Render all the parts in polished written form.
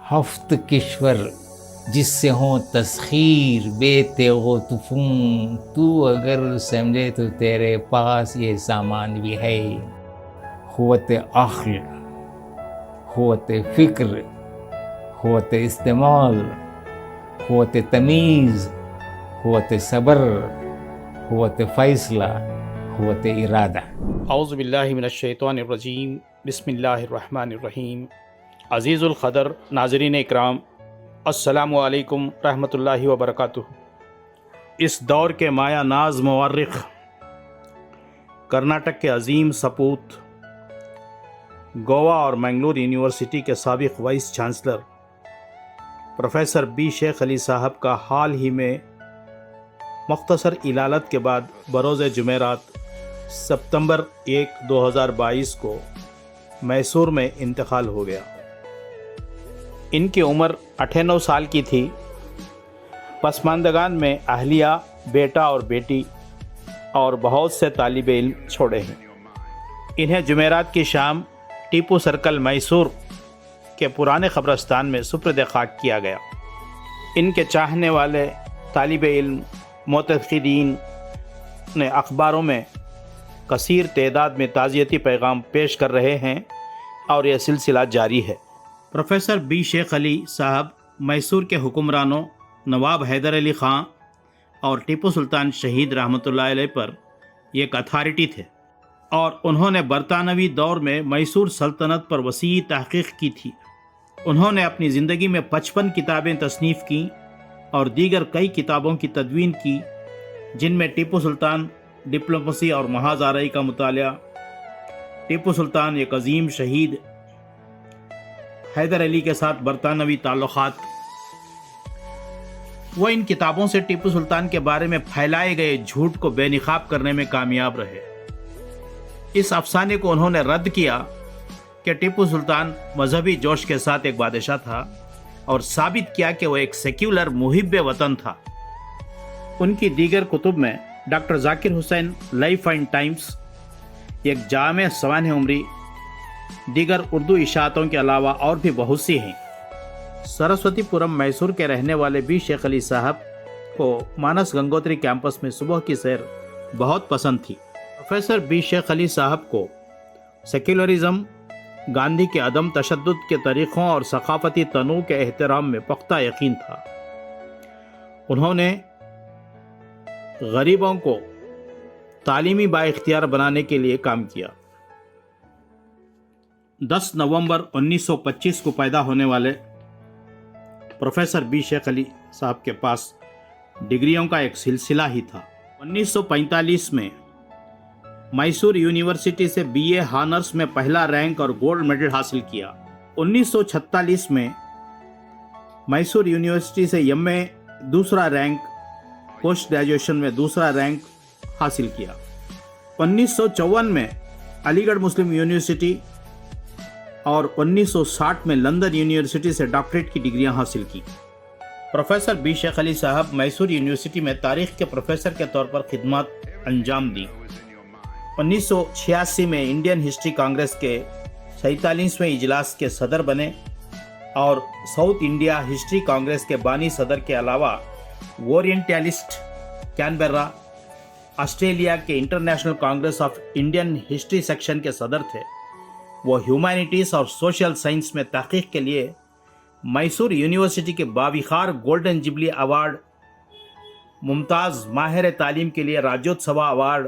ہفت کشور جس سے ہوں تسخیر بے تیغ و تفون، تو اگر سمجھے تو تیرے پاس یہ سامان بھی ہے۔ قوت عقل، قوت فکر، قوت استعمال، قوت تمیز، قوت صبر، قوت فیصلہ، قوت ارادہ۔ اعوذ باللہ من الشیطان الرجیم، بسم اللہ الرحمن الرحیم۔ عزیز القدر ناظرین اکرام، السلام علیکم رحمۃ اللہ وبرکاتہ۔ اس دور کے مایہ ناز مورخ، کرناٹک کے عظیم سپوت، گوا اور منگلور یونیورسٹی کے سابق وائس چانسلر پروفیسر بی شیخ علی صاحب کا حال ہی میں مختصر علالت کے بعد بروز جمعرات ستمبر 1، 2022 کو میسور میں انتقال ہو گیا۔ ان کی عمر 98 سال کی تھی۔ پسماندگان میں اہلیہ، بیٹا اور بیٹی اور بہت سے طالب علم چھوڑے ہیں۔ انہیں جمعرات کی شام ٹیپو سرکل میسور کے پرانے قبرستان میں سپرد خاک کیا گیا۔ ان کے چاہنے والے طالب علم، معتقدین نے اخباروں میں کثیر تعداد میں تعزیتی پیغام پیش کر رہے ہیں اور یہ سلسلہ جاری ہے۔ پروفیسر بی شیخ علی صاحب میسور کے حکمرانوں نواب حیدر علی خان اور ٹیپو سلطان شہید رحمۃ اللہ علیہ پر ایک اتھارٹی تھے، اور انہوں نے برطانوی دور میں میسور سلطنت پر وسیع تحقیق کی تھی۔ انہوں نے اپنی زندگی میں 55 کتابیں تصنیف کیں اور دیگر کئی کتابوں کی تدوین کی، جن میں ٹیپو سلطان، ڈپلومیسی اور محاذ آرائی کا مطالعہ، ٹیپو سلطان ایک عظیم شہید، حیدر علی کے ساتھ برطانوی تعلقات۔ وہ ان کتابوں سے ٹیپو سلطان کے بارے میں پھیلائے گئے جھوٹ کو بے نقاب کرنے میں کامیاب رہے۔ اس افسانے کو انہوں نے رد کیا کہ ٹیپو سلطان مذہبی جوش کے ساتھ ایک بادشاہ تھا، اور ثابت کیا کہ وہ ایک سیکولر محب وطن تھا۔ ان کی دیگر کتب میں doctor Zakir Hussain life and Times, ایک جامع سوانح عمری، دیگر اردو اشاعتوں کے علاوہ اور بھی بہت سی ہیں۔ سرسوتی پورم میسور کے رہنے والے بی شیخ علی صاحب کو مانس گنگوتری کیمپس میں صبح کی سیر بہت پسند تھی۔ پروفیسر بی شیخ علی صاحب کو سیکولرزم، گاندھی کے عدم تشدد کے طریقوں اور ثقافتی تنوع کے احترام میں پختہ یقین تھا۔ انہوں نے غریبوں کو تعلیمی بااختیار بنانے کے لیے کام کیا۔ 10 نومبر 1925 کو پیدا ہونے والے پروفیسر بی شیخ علی صاحب کے پاس ڈگریوں کا ایک سلسلہ ہی تھا۔ 1945 میں میسور یونیورسٹی سے بی اے ہانرس میں پہلا رینک اور گولڈ میڈل حاصل کیا۔ 1946 میں میسور یونیورسٹی سے ایم اے دوسرا رینک، پوسٹ گریجویشن میں دوسرا رینک حاصل کیا۔ 1954 میں علی گڑھ مسلم یونیورسٹی اور 1960 میں لندن یونیورسٹی سے ڈاکٹریٹ کی ڈگریاں حاصل کی۔ پروفیسر بی شیخ علی صاحب میسور یونیورسٹی میں تاریخ کے پروفیسر کے طور پر خدمات انجام دی۔ 1986 میں انڈین ہسٹری کانگریس کے 47ویں اجلاس کے صدر بنے، اور ساؤتھ انڈیا ہسٹری کانگریس کے بانی صدر کے علاوہ اورینٹیلسٹ کینبرا، آسٹریلیا کے international Congress of Indian history section کے صدر تھے۔ وہ ہیومینٹیز اور سوشل سائنس میں تحقیق کے لیے میسور یونیورسٹی کے باوقار گولڈن جبلی ایوارڈ، ممتاز ماہر تعلیم کے لیے راجیوتسوا ایوارڈ،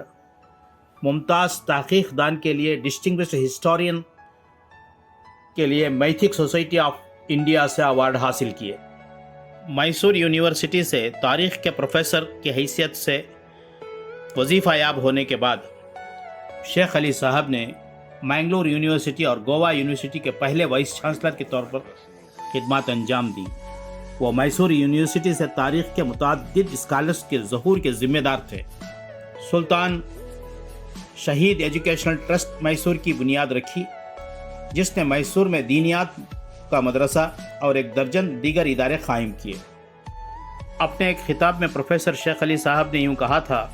ممتاز تحقیق دان کے لیے ڈسٹنگوشڈ ہسٹورین کے لیے میتھک سوسائٹی آف انڈیا سے ایوارڈ حاصل کیے۔ میسور یونیورسٹی سے تاریخ کے پروفیسر کی حیثیت سے وظیفہ یاب ہونے کے بعد شیخ علی صاحب نے منگلور یونیورسٹی اور گوا یونیورسٹی کے پہلے وائس چانسلر کے طور پر خدمات انجام دیں۔ وہ میسور یونیورسٹی سے تاریخ کے متعدد اسکالرس کے ظہور کے ذمہ دار تھے۔ سلطان شہید ایجوکیشنل ٹرسٹ میسور کی بنیاد رکھی، جس نے میسور میں دینیات کا مدرسہ اور ایک درجن دیگر ادارے قائم کیے۔ اپنے ایک خطاب میں پروفیسر شیخ علی صاحب نے یوں کہا تھا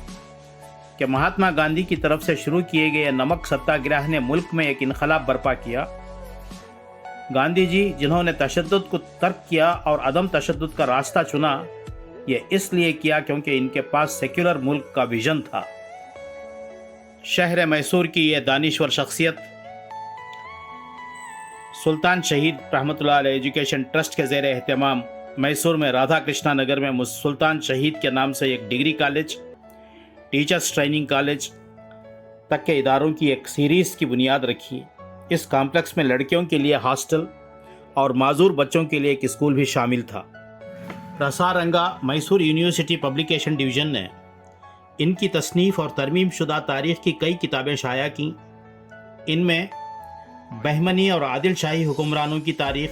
کہ مہاتما گاندھی کی طرف سے شروع کیے گئے نمک ستیہ گرہ نے ملک میں ایک انقلاب برپا کیا۔ गांधी जी जिन्होंने तशद्दुद को तर्क किया और अदम तशद्दुद का रास्ता चुना, ये इसलिए किया क्योंकि इनके पास सेक्युलर मुल्क का विजन था। शहर मैसूर की ये दानिश्वर शख्सियत सुल्तान शहीद रहमतुल्लाह अलैह एजुकेशन ट्रस्ट के ज़ेर एहतमाम मैसूर में राधा कृष्णा नगर में सुल्तान शहीद के नाम से एक degree college, teachers training college तक के इदारों की एक सीरीज़ की बुनियाद रखी। इस कॉम्प्लेक्स में लड़कियों के लिए हॉस्टल और माजूर बच्चों के लिए एक स्कूल भी शामिल था। रसारंगा मैसूर यूनिवर्सिटी पब्लिकेशन डिवीज़न ने इनकी तसनीफ़ और तरमीम शुदा तारीख़ की कई किताबें शाया की। इनमें बहमनी और आदिल शाही हुक्मरानों की तारीख़,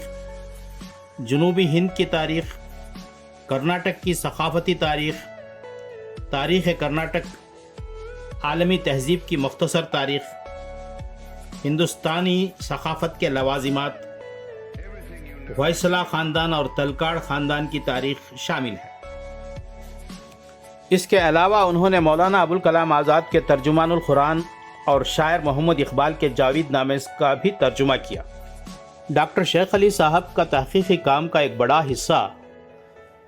जनूबी हिंद की तारीख़, कर्नाटक की सक़ाफ़ती तारीख़, तारीख़ कर्नाटक, आलमी तहज़ीब की मुख्तसर तारीख़, हिंदुस्तानी सक़ाफ़त के लवाजिमात, वायसला ख़ानदान और तलकाड़ ख़ानदान की तारीख़ शामिल है। इसके अलावा उन्होंने मौलाना अबुल कलाम आज़ाद के तर्जुमानुल कुरान और शायर मोहम्मद इकबाल के जावेद नामे का भी तर्जुमा किया। डॉक्टर शेख अली साहब का तहक़ीक़ी काम का एक बड़ा हिस्सा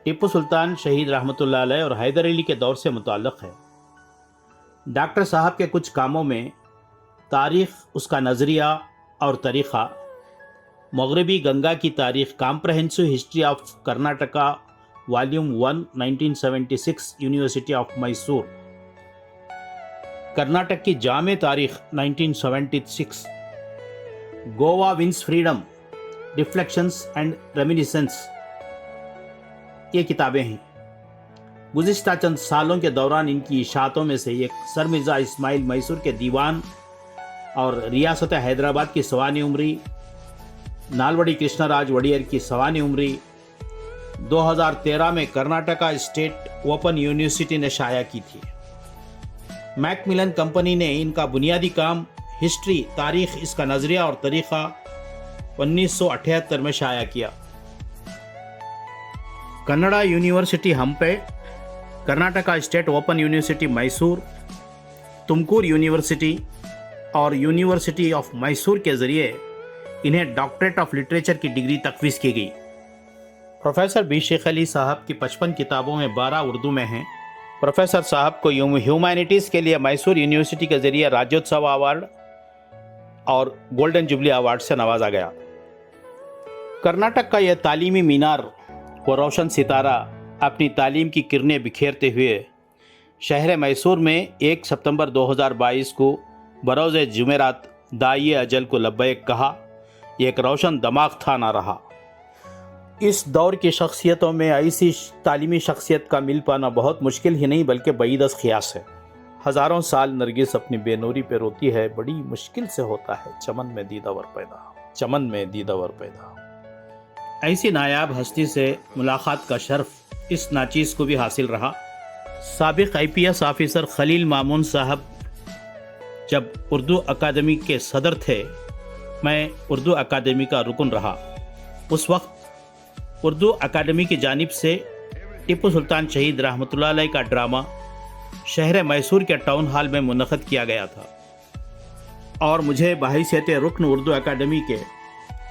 टीपू सुल्तान शहीद रहमतुल्लाह अलैह और हैदर अली के दौर से मुताल्लिक़ है। डॉक्टर साहब के कुछ कामों में तारीख़, उसका नज़रिया और तरीक़ा, मग़रिबी गंगा की तारीख़, comprehensive history of Karnataka volume 1 1976 university of Mysore, Karnataka की जामे तारीख़ 1976, Goa wins freedom, reflections and reminiscence, ये किताबें हैं। गुज़िश्ता चंद सालों के दौरान इनकी इशातों में से एक सर मिर्ज़ा इस्माइल मैसूर के दीवान और रियासत हैदराबाद की सवानी उम्री, नालवड़ी कृष्णराज वड़ियर की सवानी उम्री 2013 में कर्नाटका स्टेट ओपन यूनिवर्सिटी ने शाया की थी। मैकमिलन कंपनी ने इनका बुनियादी काम हिस्ट्री, तारीख़, इसका नज़रिया और तरीक़ा 1978 में शाया किया। Kannada university Hampi, Karnataka state open university Mysore, Tumkur university और यूनिवर्सिटी ऑफ मैसूर के ज़रिए इन्हें डॉक्टरेट ऑफ लिटरेचर की डिग्री तफवीज़ की गई। प्रोफेसर बी शेख अली साहब की 55 किताबों में 12 उर्दू में हैं। प्रोफेसर साहब को ह्यूमैनिटीज़ के लिए मैसूर यूनिवर्सिटी के ज़रिए राज्योत्सव अवार्ड और गोल्डन जुबली अवार्ड से नवाजा गया। कर्नाटक का यह तालीमी मीनार व रोशन सितारा अपनी तालीम की किरणें बिखेरते हुए शहर मैसूर में 1 सितंबर 2022 को बरोज़ जुमेरात दाइए अजल को लब्बैक कहा। यह एक रोशन दमाग था ना रहा। इस दौर की शख्सियतों में ऐसी तालीमी शख्सियत का मिल पाना बहुत मुश्किल ही नहीं बल्कि बईदस ख़ियास है। हज़ारों साल नरगिस अपनी बेनूरी पे रोती है, बड़ी मुश्किल से होता है चमन में दीदावर पैदा, चमन में दीदावर पैदा। ऐसी नायाब हस्ती से मुलाकात का शर्फ इस नाचीज़ को भी हासिल रहा। साबिक़ IPS ऑफिसर खलील मामून साहब जब उर्दू अकादमी के सदर थे, मैं उर्दू अकादमी का रुकन रहा। उस वक्त उर्दू अकादमी की जानिब से टीपू सुल्तान शहीद रहमतुल्लाह अलैह का ड्रामा शहर मैसूर के टाउन हॉल में मुनक़द किया गया था और मुझे बहैसियत रुकन उर्दू अकादमी के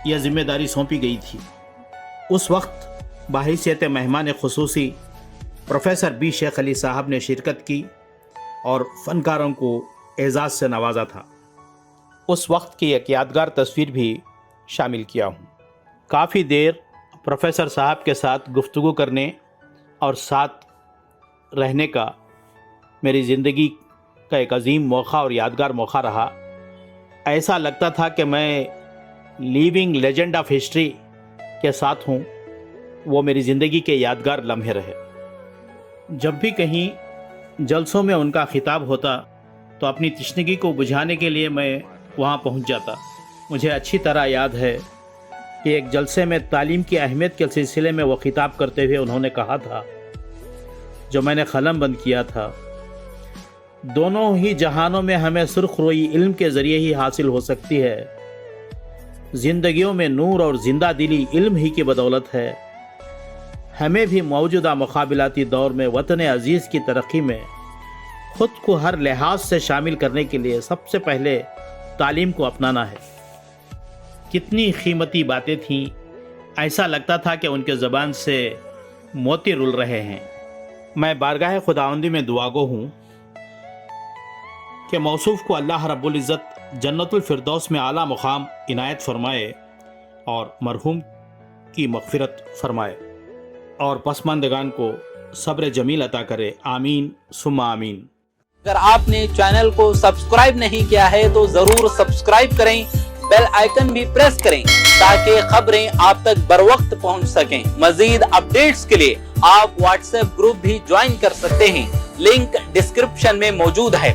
यह ज़िम्मेदारी सौंपी गई थी। उस वक्त बहैसियत मेहमान ख़ुसूसी प्रोफेसर बी शेख अली साहब ने शिरकत की और फ़नकारों को एज़ाज़ से नवाजा था। उस वक्त की एक यादगार तस्वीर भी शामिल किया हूँ। काफ़ी देर प्रोफेसर साहब के साथ गुफ्तगू करने और साथ रहने का मेरी ज़िंदगी का एक अजीम मौका और यादगार मौका रहा। ऐसा लगता था कि मैं लिविंग लेजेंड ऑफ हिस्ट्री के साथ हूँ। वो मेरी ज़िंदगी के यादगार लम्हे रहे। जब भी कहीं जलसों में उनका खिताब होता तो अपनी तशनगी को बुझाने के लिए मैं वहाँ पहुँच जाता। मुझे अच्छी तरह याद है कि एक जलसे में तालीम की अहमियत के सिलसिले में वो खिताब करते हुए उन्होंने कहा था, जो मैंने कलम बंद किया था, दोनों ही जहानों में हमें सुर्ख रोई इल्म के ज़रिए ही हासिल हो सकती है। ज़िंदगियों में नूर और ज़िंदा दिली इल्म ही की बदौलत है। हमें भी मौजूदा मुकाबलाती दौर में वतन अज़ीज़ की तरक्की में ख़ुद को हर लिहाज से शामिल करने के लिए सबसे पहले तालीम को अपनाना है। कितनी कीमती बातें थीं, ऐसा लगता था कि उनके ज़बान से मोती रुल रहे हैं। मैं बारगाह खुदावंदी में दुआगो हूँ कि मौसूफ को अल्लाह रब्बुल इज़्ज़त जन्नतुल फिरदौस में आला मुकाम इनायत फरमाए और मरहूम की मग़फ़िरत फरमाए और पसमानदगान को सब्र जमील अता करे। आमीन सुम्मा आमीन। अगर आपने चैनल को सब्सक्राइब नहीं किया है तो जरूर सब्सक्राइब करें, बेल आइकन भी प्रेस करें ताकि खबरें आप तक बर वक्त पहुंच सकें। मजीद अपडेट्स के लिए आप व्हाट्सएप ग्रुप भी ज्वाइन कर सकते हैं, लिंक डिस्क्रिप्शन में मौजूद है।